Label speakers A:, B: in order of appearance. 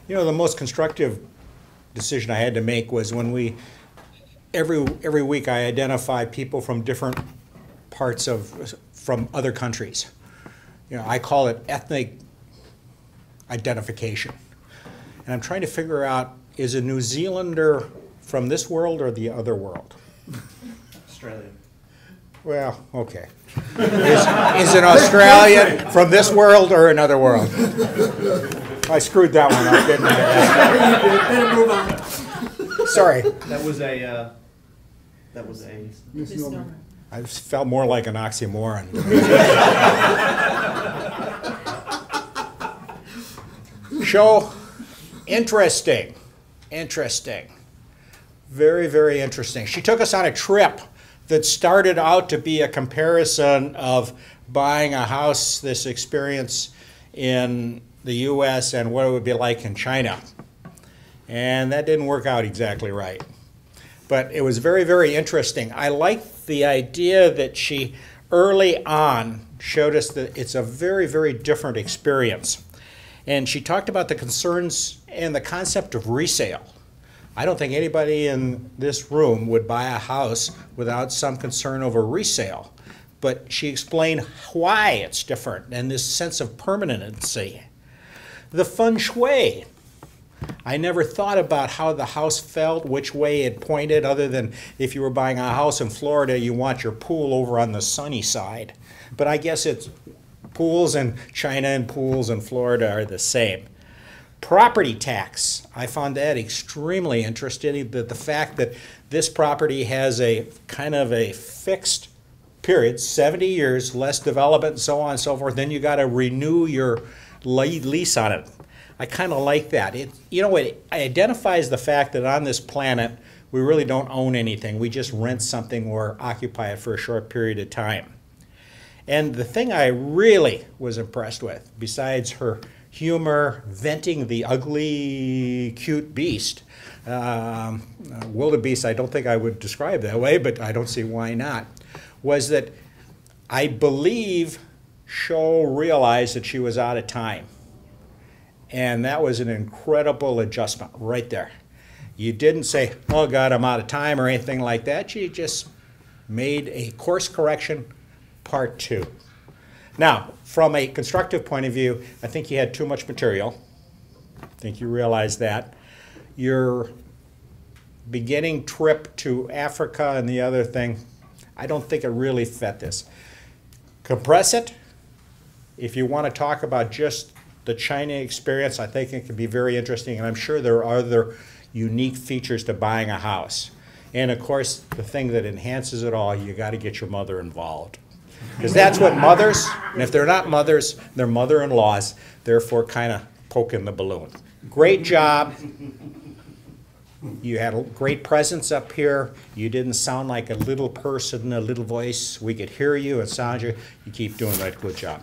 A: You know, the most constructive decision I had to make was when every week I identify people from different from other countries. You know, I call it ethnic identification. And I'm trying to figure out, is a New Zealander from this world or the other world?
B: Australia.
A: Well, okay. Is an Australian from this world or another world? I screwed that one up, didn't I?
C: You did. Better move on.
A: Sorry.
B: That was a
C: Misnomer.
A: I just felt more like an oxymoron. Show, interesting. Very, very interesting. She took us on a trip that started out to be a comparison of buying a house, this experience in the US and what it would be like in China. And that didn't work out exactly right. But it was very, very interesting. I liked the idea that she early on showed us that it's a very, very different experience. And she talked about the concerns and the concept of resale. I don't think anybody in this room would buy a house without some concern over resale. But she explained why it's different and this sense of permanency. The feng shui. I never thought about how the house felt, which way it pointed, other than if you were buying a house in Florida, you want your pool over on the sunny side. But I guess it's pools in China and pools in Florida are the same. Property tax. I found that extremely interesting, that the fact that this property has a kind of a fixed period, 70 years, less development and so on and so forth, then you got to renew your lease on it. I kind of like that. It identifies the fact that on this planet, we really don't own anything. We just rent something or occupy it for a short period of time. And the thing I really was impressed with, besides her humor, venting the ugly, cute beast, wildebeest, I don't think I would describe that way, but I don't see why not, was that I believe Sho realized that she was out of time. And that was an incredible adjustment right there. You didn't say, oh God, I'm out of time or anything like that. You just made a course correction, part 2. Now, from a constructive point of view, I think you had too much material. I think you realized that. Your beginning trip to Africa and the other thing, I don't think it really fit this. Compress it. If you want to talk about just the China experience, I think it can be very interesting, and I'm sure there are other unique features to buying a house. And of course, the thing that enhances it all, you got to get your mother involved. Because that's what mothers, and if they're not mothers, they're mother-in-laws, therefore kind of poking the balloon. Great job. You had a great presence up here. You didn't sound like a little person, a little voice. We could hear you and sound you. You keep doing that. Good job.